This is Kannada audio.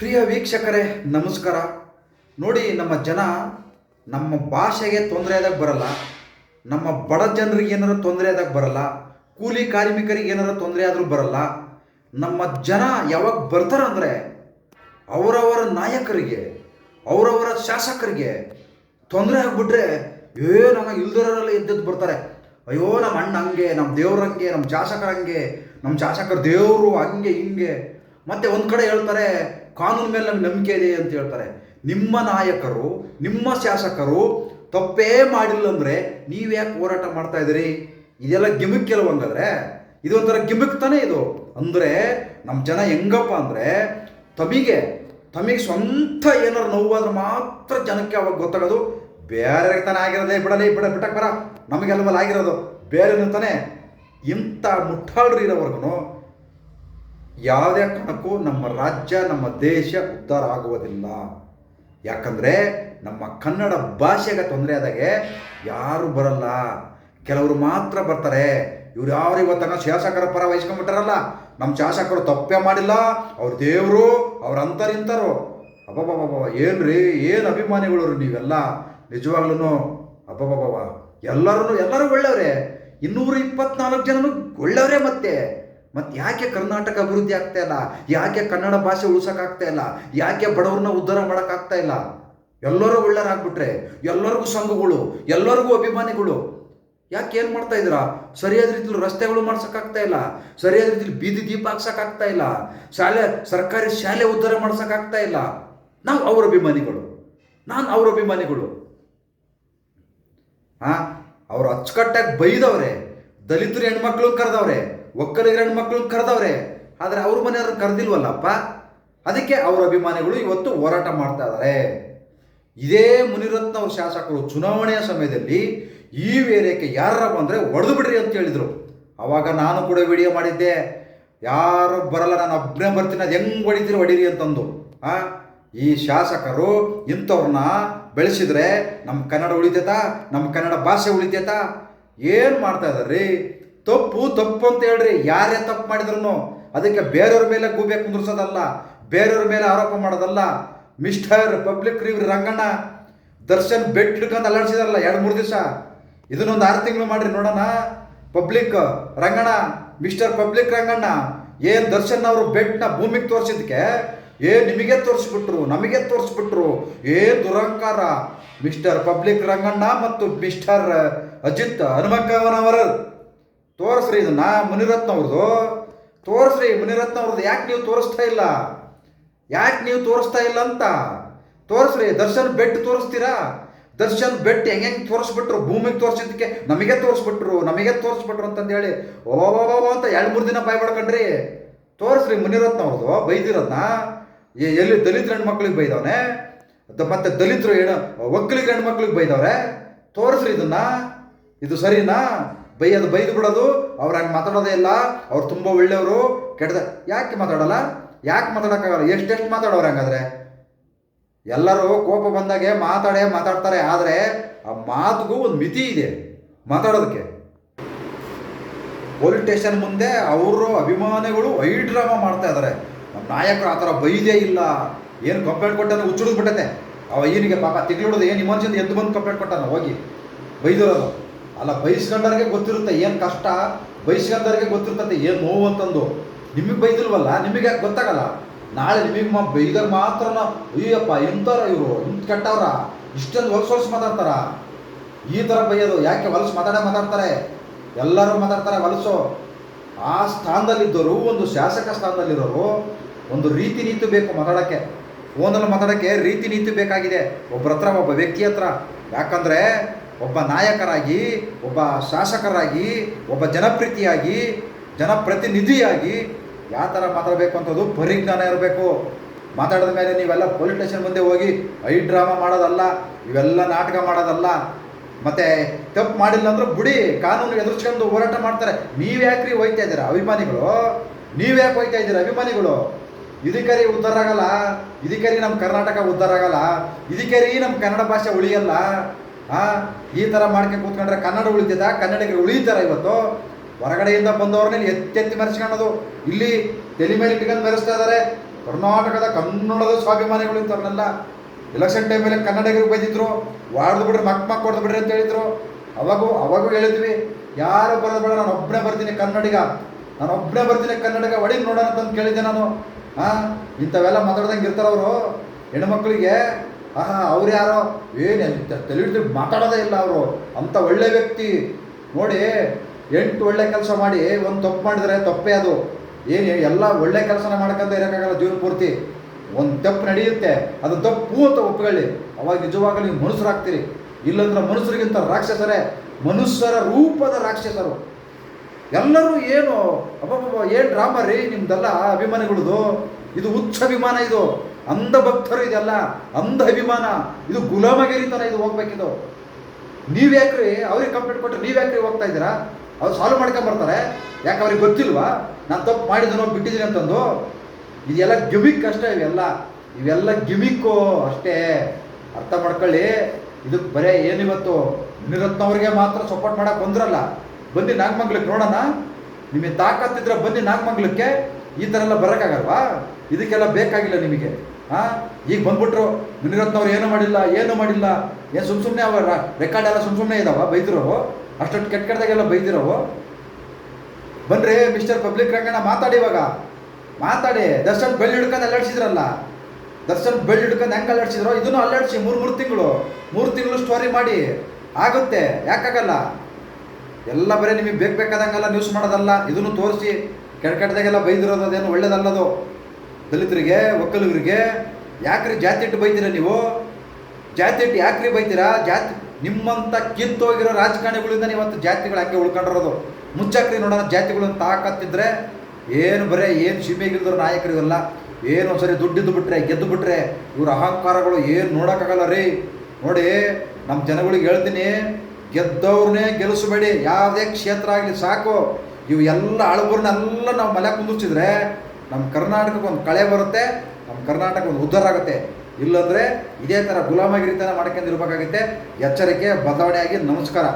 ಪ್ರಿಯ ವೀಕ್ಷಕರೇ ನಮಸ್ಕಾರ. ನೋಡಿ, ನಮ್ಮ ಜನ ನಮ್ಮ ಭಾಷೆಗೆ ತೊಂದರೆ ಆದಾಗ ಬರಲ್ಲ, ನಮ್ಮ ಬಡ ಜನರಿಗೆ ಏನಾರ ತೊಂದರೆ ಆದಾಗ ಬರಲ್ಲ, ಕೂಲಿ ಕಾರ್ಮಿಕರಿಗೆ ಏನಾರ ತೊಂದರೆ ಆದರೂ ಬರಲ್ಲ. ನಮ್ಮ ಜನ ಯಾವಾಗ ಬರ್ತಾರಂದರೆ ಅವರವರ ನಾಯಕರಿಗೆ, ಅವರವರ ಶಾಸಕರಿಗೆ ತೊಂದರೆ ಆಗಿಬಿಟ್ರೆ ನಮ್ಮ ಇಲ್ದಿರೋರೆಲ್ಲ ಎದ್ದೆದ್ದು ಬರ್ತಾರೆ. ಅಯ್ಯೋ ನಮ್ಮ ಅಣ್ಣ ಹಂಗೆ, ನಮ್ಮ ದೇವ್ರಂಗೆ, ನಮ್ಮ ಶಾಸಕರಂಗೆ, ನಮ್ಮ ಶಾಸಕರ ದೇವರು ಹಂಗೆ ಹಿಂಗೆ. ಮತ್ತು ಒಂದು ಕಡೆ ಹೇಳ್ತಾರೆ ಕಾನೂನು ಮೇಲೆ ನಮ್ಗೆ ನಂಬಿಕೆ ಇದೆ ಅಂತ ಹೇಳ್ತಾರೆ. ನಿಮ್ಮ ನಾಯಕರು, ನಿಮ್ಮ ಶಾಸಕರು ತಪ್ಪೇ ಮಾಡಿಲ್ಲ ಅಂದರೆ ನೀವ್ಯಾಕೆ ಹೋರಾಟ ಮಾಡ್ತಾ ಇದ್ದೀರಿ? ಇದೆಲ್ಲ ಗಿಮಿಕ್ ಕೆಲವಂಗಾದ್ರೆ ಇದೊಂಥರ ಗಿಮಿಕ್ ತಾನೇ ಇದು. ಅಂದರೆ ನಮ್ಮ ಜನ ಹೆಂಗಪ್ಪ ಅಂದರೆ ತಮಗೆ ಸ್ವಂತ ಏನಾರು ನೋವಾದ್ರೆ ಮಾತ್ರ ಜನಕ್ಕೆ ಅವಾಗ ಗೊತ್ತಾಗೋದು. ಬೇರೆ ತಾನೇ ಆಗಿರೋದೇ ಬಿಟ್ಟಕ್ಕೆ ಬರ, ನಮಗೆಲ್ಲವಲ್ಲ ಆಗಿರೋದು ಬೇರೆನೂ ತಾನೇ. ಇಂಥ ಮುಟ್ಟಾಳ್ರು ಇರೋವರೆಗೂ ಯಾವುದೇ ಕಾರಣಕ್ಕೂ ನಮ್ಮ ರಾಜ್ಯ, ನಮ್ಮ ದೇಶ ಉದ್ಧಾರ ಆಗುವುದಿಲ್ಲ. ಯಾಕಂದರೆ ನಮ್ಮ ಕನ್ನಡ ಭಾಷೆಗೆ ತೊಂದರೆ ಆದಾಗೆ ಯಾರು ಬರಲ್ಲ, ಕೆಲವರು ಮಾತ್ರ ಬರ್ತಾರೆ. ಇವ್ರು ಯಾರು ಇವತ್ತಂಗ ಶಾಸಕರ ಪರ ವಹಿಸ್ಕೊಂಡ್ಬಿಟ್ಟಾರಲ್ಲ, ನಮ್ಮ ಶಾಸಕರು ತಪ್ಪೇ ಮಾಡಿಲ್ಲ, ಅವ್ರ ದೇವರು, ಅವ್ರ ಅಂತರಿಂತರು. ಅಬ್ಬಬ್ಬಬ್ಬ ಏನ್ರಿ, ಏನು ಅಭಿಮಾನಿಗಳು ನೀವೆಲ್ಲ, ನಿಜವಾಗ್ಲೂ ಅಬ್ಬಬ್ಬಬ್ಬ. ಎಲ್ಲರೂ ಒಳ್ಳೆಯವರೇ, 224 ಜನನು ಒಳ್ಳೆಯವರೇ. ಮತ್ತೆ ಯಾಕೆ ಕರ್ನಾಟಕ ಅಭಿವೃದ್ಧಿ ಆಗ್ತಾ ಇಲ್ಲ? ಯಾಕೆ ಕನ್ನಡ ಭಾಷೆ ಉಳಿಸೋಕ್ಕಾಗ್ತಾ ಇಲ್ಲ? ಯಾಕೆ ಬಡವ್ರನ್ನ ಉದ್ಧಾರ ಮಾಡೋಕ್ಕಾಗ್ತಾ ಇಲ್ಲ? ಎಲ್ಲರೂ ಒಳ್ಳೆಯರಾಗ್ಬಿಟ್ರೆ ಎಲ್ಲರಿಗೂ ಸಂಘಗಳು, ಎಲ್ಲರಿಗೂ ಅಭಿಮಾನಿಗಳು. ಯಾಕೆ ಏನು ಮಾಡ್ತಾ ಇದ್ದೀರಾ? ಸರಿಯಾದ ರೀತಿಯಲ್ಲಿ ರಸ್ತೆಗಳು ಮಾಡ್ಸೋಕ್ಕಾಗ್ತಾ ಇಲ್ಲ, ಸರಿಯಾದ ರೀತಿಯಲ್ಲಿ ಬೀದಿ ದೀಪ ಹಾಕ್ಸೋಕ್ಕಾಗ್ತಾ ಇಲ್ಲ, ಸರ್ಕಾರಿ ಶಾಲೆ ಉದ್ಧಾರ ಮಾಡ್ಸೋಕ್ಕಾಗ್ತಾ ಇಲ್ಲ. ನಾವು ಅವ್ರ ಅಭಿಮಾನಿಗಳು, ನಾನು ಅವ್ರ ಅಭಿಮಾನಿಗಳು. ಅವರು ಅಚ್ಚುಕಟ್ಟಾಗಿ ಬೈದವ್ರೆ, ದಲಿತರು ಹೆಣ್ಮಕ್ಳು ಕರೆದವ್ರೆ, ಒಕ್ಕಲಿಗರ ಹೆಣ್ಮಕ್ಳು ಕರೆದವ್ರೆ, ಆದರೆ ಅವ್ರ ಮನೆಯವ್ರನ್ನ ಕರೆದಿಲ್ವಲ್ಲಪ್ಪ. ಅದಕ್ಕೆ ಅವರ ಅಭಿಮಾನಿಗಳು ಇವತ್ತು ಹೋರಾಟ ಮಾಡ್ತಾ ಇದ್ದಾರೆ. ಇದೇ ಮುನಿರತ್ನ ಅವ್ರ ಶಾಸಕರು ಚುನಾವಣೆಯ ಸಮಯದಲ್ಲಿ ಈ ವೇಳೆಗೆ ಯಾರ ಬಂದರೆ ಹೊಡೆದು ಬಿಡ್ರಿ ಅಂತ ಹೇಳಿದರು. ಆವಾಗ ನಾನು ಕೂಡ ವಿಡಿಯೋ ಮಾಡಿದ್ದೆ, ಯಾರು ಬರಲ್ಲ, ನಾನು ಒಬ್ಬನೇ ಬರ್ತೀನಿ, ಅದು ಹೆಂಗೆ ಹೊಡಿತೀರಿ ಹೊಡೀರಿ ಅಂತಂದು. ಈ ಶಾಸಕರು ಇಂಥವ್ರನ್ನ ಬೆಳೆಸಿದ್ರೆ ನಮ್ಮ ಕನ್ನಡ ಉಳಿತೈತಾ? ನಮ್ಮ ಕನ್ನಡ ಭಾಷೆ ಉಳಿತೈತಾ? ಏನು ಮಾಡ್ತಾ ಇದ್ದಾರ್ರಿ? ತಪ್ಪು ಅಂತ ಹೇಳ್ರಿ. ಯಾರೇ ತಪ್ಪು ಮಾಡಿದ್ರು ಅದಕ್ಕೆ ಬೇರೆಯವ್ರ ಮೇಲೆ ಗೂಬೆ ಕುಂದ್ರಿಸೋದಲ್ಲ, ಬೇರೆಯವ್ರ ಮೇಲೆ ಆರೋಪ ಮಾಡೋದಲ್ಲ. Mister public review Ranganna Darshan ಬೆಟ್ ಹಿಡ್ಕೊಂಡು ಅಲ್ಲಾಡಿಸಿದಾರಲ್ಲ 2-3 ದಿವಸ, ಇದನ್ನೊಂದು 6 ತಿಂಗಳು ಮಾಡ್ರಿ ನೋಡೋಣ. Public Ranganna, mister public Ranganna ಏನು ದರ್ಶನ್ ಅವರು ಬೆಟ್ನ ಭೂಮಿಗೆ ತೋರಿಸಿದಕ್ಕೆ ನಿಮಗೆ ತೋರಿಸ್ಬಿಟ್ರು, ನಮಗೆ ತೋರಿಸ್ಬಿಟ್ರು. ದುರಂಕಾರ ಮಿಸ್ಟರ್ ಪಬ್ಲಿಕ್ ರಂಗಣ್ಣ ಮತ್ತು ಮಿಸ್ಟರ್ ಅಜಿತ್ ಹನುಮಕ್ಕವನವರ ತೋರಿಸ್ರಿ ಇದನ್ನ. ಮುನಿರತ್ನ ಅವ್ರದ್ದು ತೋರಿಸ್ರಿ, ಮುನಿರತ್ನ ಅವ್ರದ್ದು ಯಾಕೆ ನೀವು ತೋರಿಸ್ತಾ ಇಲ್ಲ ಅಂತ ತೋರಿಸ್ರಿ. ದರ್ಶನ್ ಬೆಟ್ ತೋರಿಸ್ತೀರಾ? ದರ್ಶನ್ ಬೆಟ್ ಹೆಂಗೆ ತೋರಿಸ್ಬಿಟ್ರು, ಭೂಮಿಗೆ ತೋರಿಸಿದ್ದಕ್ಕೆ ನಮಗೆ ತೋರಿಸ್ಬಿಟ್ರು ಅಂತಂದೇಳಿ ಅಂತ 2-3 ದಿನ ಬಾಯ್ ಬಡ್ಕೊಂಡ್ರಿ. ತೋರಿಸ್ರಿ ಮುನಿರತ್ನ ಅವ್ರದ್ದು ಬೈದಿರೋದನ್ನ. ಎಲ್ಲಿ ದಲಿತರ ಹೆಣ್ಮಕ್ಳಿಗೆ ಬೈದವನೆ, ಮತ್ತೆ ದಲಿತರು ಒಕ್ಕಲಿಗ ಹೆಣ್ಮಕ್ಳಿಗೆ ಬೈದವ್ರೆ. ತೋರಿಸ್ರಿ ಇದನ್ನ. ಇದು ಸರಿನಾ? ಬೈದು ಬಿಡೋದು, ಅವ್ರು ಹಂಗೆ ಮಾತಾಡೋದೇ ಇಲ್ಲ, ಅವ್ರು ತುಂಬ ಒಳ್ಳೆಯವರು. ಯಾಕೆ ಮಾತಾಡೋಕ್ಕಾಗಲ್ಲ? ಎಷ್ಟೆಷ್ಟು ಮಾತಾಡೋರು ಹಂಗಾದ್ರೆ? ಎಲ್ಲರೂ ಕೋಪ ಬಂದಾಗೆ ಮಾತಾಡ್ತಾರೆ, ಆದರೆ ಆ ಮಾತಿಗೂ ಒಂದು ಮಿತಿ ಇದೆ ಮಾತಾಡೋದಕ್ಕೆ. ಪೊಲೀಸ್ ಸ್ಟೇಷನ್ ಮುಂದೆ ಅವರು ಅಭಿಮಾನಿಗಳು ಡ್ರಾಮಾ ಮಾಡ್ತಾ ಇದ್ದಾರೆ. ನಮ್ಮ ನಾಯಕರು ಆ ಥರ ಬೈದೇ ಇಲ್ಲ, ಏನು ಕಂಪ್ಲೇಂಟ್ ಕೊಟ್ಟಾನ ಹುಚ್ಚಿಡಿದು ಬಿಟ್ಟತೆ. ಈನಿಗೆ ಪಾಪ ತಿಗ್ಲಿಡೋದು, ಏನು ಇಮರ್ಜೆನ್ಸಿ ಎದ್ದು ಬಂದು ಕಂಪ್ಲೇಂಟ್ ಕೊಟ್ಟಾನ, ಹೋಗಿ ಬೈದಿರೋದು ಅಲ್ಲ. ಬೈಸ್ಕೊಂಡವ್ರಿಗೆ ಗೊತ್ತಿರುತ್ತೆ ಏನು ಕಷ್ಟ, ಬೈಸ್ಕೊಂಡವ್ರಿಗೆ ಗೊತ್ತಿರ್ತದೆ ಏನು ನೋವು ಅಂತಂದು. ನಿಮಗೆ ಬೈದಿಲ್ವಲ್ಲ, ನಿಮಗೆ ಯಾಕೆ ಗೊತ್ತಾಗಲ್ಲ? ನಾಳೆ ನಿಮಗೆ ಬೈದಾಗ ಮಾತ್ರ ಅಯ್ಯಪ್ಪ ಇಂಥವ್ರ ಇವರು, ಇಂಥ ಕೆಟ್ಟವ್ರ, ಇಷ್ಟೊಂದು ಹೊಲಸು ಮಾತಾಡ್ತಾರ. ಈ ಥರ ಬೈಯೋದು ಯಾಕೆ? ಹೊಲಸು ಮಾತಾಡ್ತಾರೆ, ಎಲ್ಲರೂ ಮಾತಾಡ್ತಾರೆ ಹೊಲಸು. ಆ ಸ್ಥಾನದಲ್ಲಿದ್ದವರು, ಒಂದು ಶಾಸಕ ಸ್ಥಾನದಲ್ಲಿರೋರು, ಒಂದು ರೀತಿ ನೀತಿ ಬೇಕು ಮಾತಾಡೋಕ್ಕೆ. ಫೋನಲ್ಲಿ ಮಾತಾಡೋಕ್ಕೆ ರೀತಿ ನೀತಿ ಬೇಕಾಗಿದೆ ಒಬ್ಬರ ಹತ್ರ, ಒಬ್ಬ ವ್ಯಕ್ತಿ ಹತ್ರ. ಯಾಕಂದರೆ ಒಬ್ಬ ನಾಯಕರಾಗಿ, ಒಬ್ಬ ಶಾಸಕರಾಗಿ, ಒಬ್ಬ ಜನಪ್ರತಿನಿಧಿಯಾಗಿ ಯಾವ ಥರ ಮಾತಾಡಬೇಕು ಅಂತದ್ದು ಪರಿಜ್ಞಾನ ಇರಬೇಕು. ಮಾತಾಡಿದ ಮೇಲೆ ನೀವೆಲ್ಲ ಪೊಲೀಸ್ ಸ್ಟೇಷನ್ ಮುಂದೆ ಹೋಗಿ ಡ್ರಾಮಾ ಮಾಡೋದಲ್ಲ, ಇವೆಲ್ಲ ನಾಟಕ ಮಾಡೋದಲ್ಲ. ಮತ್ತು ತಪ್ಪು ಮಾಡಿಲ್ಲ ಅಂದ್ರೆ ಬಿಡಿ, ಕಾನೂನು ಎದುರಿಸ್ಕೊಂಡು ಹೋರಾಟ ಮಾಡ್ತಾರೆ. ನೀವ್ಯಾಕ್ರಿ ಹೋಯ್ತಾ ಇದ್ದೀರಾ ಅಭಿಮಾನಿಗಳು? ನೀವ್ಯಾಕೆ ಹೋಯ್ತಾ ಇದ್ದೀರಾ ಅಭಿಮಾನಿಗಳು? ಇದಕ್ಕೆ ಉದ್ಧಾರ ಆಗಲ್ಲ, ಇದಕ್ಕೆ ನಮ್ಮ ಕರ್ನಾಟಕ ಉದ್ಧಾರ ಆಗಲ್ಲ, ಇದಕ್ಕೆ ನಮ್ಮ ಕನ್ನಡ ಭಾಷೆ ಉಳಿಯಲ್ಲ. ಈ ಥರ ಮಾಡ್ಕೊಂಡು ಕೂತ್ಕೊಂಡ್ರೆ ಕನ್ನಡ ಉಳಿತೈತಾ? ಕನ್ನಡಿಗರು ಉಳಿತಾರ? ಇವತ್ತು ಹೊರಗಡೆಯಿಂದ ಬಂದವ್ರನ್ನೇ ಎತ್ತಿ ಮೆರೆಸ್ಕೊಳ್ಳೋದು, ಇಲ್ಲಿ ತಲೆ ಮೇಲೆ ಇಟ್ಕೊಂಡು ಮೆರೆಸ್ತಾ ಇದ್ದಾರೆ. ಕರ್ನಾಟಕದ ಕನ್ನಡದ ಸ್ವಾಭಿಮಾನಿಗಳು ಇಂಥವ್ರನ್ನೆಲ್ಲ ಎಲೆಕ್ಷನ್ ಟೈಮಲ್ಲಿ ಕನ್ನಡಿಗರಿಗೆ ಬೈದಿದ್ರು, ವಾಡ್ದು ಬಿಡ್ರಿ ಮಕ್ ಹೊಡೆದು ಬಿಡ್ರಿ ಅಂತ ಹೇಳಿದ್ರು. ಅವಾಗೂ ಹೇಳಿದ್ವಿ, ಯಾರು ಬರೋದು ಬೇಡ, ನಾನು ಒಬ್ಬನೇ ಬರ್ತೀನಿ ಕನ್ನಡಿಗ, ಒಳಗೆ ನೋಡೋಣ ಅಂತಂದು ಕೇಳಿದ್ದೆ ನಾನು. ಇಂಥವೆಲ್ಲ ಮಾತಾಡ್ದಂಗೆ ಇರ್ತಾರವರು ಹೆಣ್ಮಕ್ಳಿಗೆ. ಅವ್ರು ಯಾರೋ ಏನು ತಲೆ ಮಾತಾಡೋದೇ ಇಲ್ಲ ಅವರು, ಅಂಥ ಒಳ್ಳೆ ವ್ಯಕ್ತಿ ನೋಡಿ. 8 ಒಳ್ಳೆ ಕೆಲಸ ಮಾಡಿ ಒಂದು ತಪ್ಪು ಮಾಡಿದರೆ ತಪ್ಪೇ ಅದು. ಎಲ್ಲ ಒಳ್ಳೆ ಕೆಲಸನ ಮಾಡ್ಕೊಂತ ಇರೋಕ್ಕಾಗಲ್ಲ ಜೀವನ ಪೂರ್ತಿ. ಒಂದು ತಪ್ಪು ನಡೆಯುತ್ತೆ, ಅದು ತಪ್ಪು ಅಂತ ಒಪ್ಕೊಳ್ಳಿ, ಅವಾಗ ನಿಜವಾಗಲೂ ನೀವು ಮನುಷ್ಯರಾಗ್ತೀರಿ. ಇಲ್ಲಂದ್ರೆ ಮನುಷ್ಯರಿಗಿಂತ ರಾಕ್ಷಸರೇ, ಮನುಷ್ಯರ ರೂಪದ ರಾಕ್ಷಸರು ಎಲ್ಲರೂ. ಏನು ಏನು ಡ್ರಾಮಾ ರೀ ನಿಮ್ದೆಲ್ಲ ಅಭಿಮಾನಿಗಳದು. ಇದು ಹುಚ್ಚ ಅಭಿಮಾನ, ಇದು ಅಂಧ ಭಕ್ತರು, ಇದೆಲ್ಲ ಅಂಧ ಅಭಿಮಾನ, ಇದು ಗುಲಾಮಗಿರಿತನ, ಇದು ಹೋಗ್ಬೇಕಿದು. ನೀವ್ಯಾಕ್ರಿ ಅವ್ರಿಗೆ ಕಂಪ್ಲೇಂಟ್ ಕೊಟ್ಟರೆ ನೀವ್ಯಾಕ್ರಿ ಹೋಗ್ತಾ ಇದ್ದೀರಾ? ಅವ್ರು ಸಾಲ್ವ್ ಮಾಡ್ಕೊಂಬರ್ತಾರೆ. ಯಾಕೆ ಅವ್ರಿಗೆ ಗೊತ್ತಿಲ್ವಾ ನಾನು ತಪ್ಪು ಮಾಡಿದ್ದೀನೋ ಬಿಟ್ಟಿದ್ದೀನಿ ಅಂತಂದು? ಇದೆಲ್ಲ ಗಿಮಿಕ್ ಅಷ್ಟೇ, ಇವೆಲ್ಲ ಗಿಮಿಕ್ಕು ಅಷ್ಟೇ, ಅರ್ಥ ಮಾಡ್ಕೊಳ್ಳಿ. ಇದಕ್ಕೆ ಬರೇ ಏನಿವತ್ತು ಮುನಿರತ್ನವ್ರಿಗೆ ಮಾತ್ರ ಸಪೋರ್ಟ್ ಮಾಡೋಕೆ ಬಂದ್ರಲ್ಲ, ಬನ್ನಿ ನಾಗಮಂಗಲಕ್ಕೆ ನೋಡೋಣ, ನಿಮಗೆ ತಾಕತ್ತಿದ್ರೆ ಬನ್ನಿ ನಾಗಮಂಗಲಕ್ಕೆ. ಈ ಥರ ಎಲ್ಲ ಬರೋಕ್ಕಾಗಲ್ವಾ? ಇದಕ್ಕೆಲ್ಲ ಬೇಕಾಗಿಲ್ಲ ನಿಮಗೆ. ಈಗ ಬಂದ್ಬಿಟ್ರು ಮುನಿರತ್ನವ್ರು ಏನೂ ಮಾಡಿಲ್ಲ, ಏನು ಸುಮ್ಮನೆ ಅವರ ರೆಕಾರ್ಡ್ ಎಲ್ಲ ಸುಮ್ಮನೆ ಇದಾವ ಬೈದಿರೋವು, ಅಷ್ಟೊಟ್ಟು ಕೆಟ್ಟದಾಗೆಲ್ಲ ಬೈದಿರೋವು. ಬನ್ರಿ ಮಿಸ್ಟರ್ ಪಬ್ಲಿಕ್ ರಂಗಣ್ಣ, ಮಾತಾಡಿ, ಇವಾಗ ಮಾತಾಡಿ. ದರ್ಶನ್ ಬೆಳ್ಳಿ ಹಿಡ್ಕೊಂಡು ಅಲ್ಲಾಡ್ಸಿದ್ರಲ್ಲ, ಹೆಂಗೆ ಅಲ್ಲಾಡ್ಸಿದ್ರು, ಇದನ್ನು ಅಲ್ಲಾಡ್ಸಿ. ಮೂರು ತಿಂಗಳು ಸ್ಟೋರಿ ಮಾಡಿ ಆಗುತ್ತೆ, ಯಾಕಾಗಲ್ಲ? ಎಲ್ಲ ಬರೀ ನಿಮಗೆ ಬೇಕಾದಂಗೆಲ್ಲ ನ್ಯೂಸ್ ಮಾಡೋದಲ್ಲ, ಇದನ್ನು ತೋರಿಸಿ. ಕೆಟ್ಟದಾಗೆಲ್ಲ ಬೈದಿರೋದು ಅದೇನು ಒಳ್ಳೇದಲ್ಲದು. ದಲಿತರಿಗೆ, ಒಕ್ಕಲಿಗರಿಗೆ ಯಾಕ್ರಿ ಜಾತಿ ಇಟ್ಟು ಬೈತೀರಾ ನೀವು? ಜಾತಿ ಇಟ್ಟು ಯಾಕ್ರಿ ಬೈತೀರಾ? ನಿಮ್ಮಂಥ ಕಿತ್ತೋಗಿರೋ ರಾಜಕಾರಣಿಗಳಿಂದ ಇವತ್ತು ಜಾತಿಗಳು ಹಂಗೆ ಉಳ್ಕೊಂಡಿರೋದು. ಮುಚ್ಚಾಕ್ರಿ ನೋಡೋಣ ಜಾತಿಗಳನ್ನ ತಾಕತ್ತಿದ್ರೆ. ಏನು ಸೀಮೆಗಿಲ್ದ್ರು ನಾಯಕರಿಗಲ್ಲ. ಏನು ಒಂದ್ಸರಿ ದುಡ್ಡಿದ್ದು ಬಿಟ್ರೆ, ಗೆದ್ದು ಬಿಟ್ರೆ ಇವ್ರ ಅಹಂಕಾರಗಳು ಏನು ನೋಡೋಕ್ಕಾಗಲ್ಲ ರೀ. ನೋಡಿ, ನಮ್ಮ ಜನಗಳಿಗೆ ಹೇಳ್ತೀನಿ, ಗೆದ್ದವ್ರನ್ನೇ ಗೆಲ್ಲಿಸಬೇಡಿ, ಯಾವುದೇ ಕ್ಷೇತ್ರ ಆಗಲಿ ಸಾಕು. ಇವು ಎಲ್ಲ ಅಳಬೂರನ್ನೆಲ್ಲ ನಾವು ಮಲೆ ಕುಂದಿಸಿದ್ರೆ ನಮ್ಮ ಕರ್ನಾಟಕಕ್ಕೆ ಒಂದು ಕಳೆ ಬರುತ್ತೆ, ನಮ್ಮ ಕರ್ನಾಟಕ ಒಂದು ಉದ್ಧಾರ ಆಗುತ್ತೆ. ಇಲ್ಲಂದರೆ ಇದೇ ಥರ ಗುಲಾಮಗಿರಿತನ ಮಾಡ್ಕೊಂಡಿರ್ಬೇಕಾಗುತ್ತೆ. ಎಚ್ಚರಿಕೆ, ಬದಲಾವಣೆ ಆಗಿ. ನಮಸ್ಕಾರ.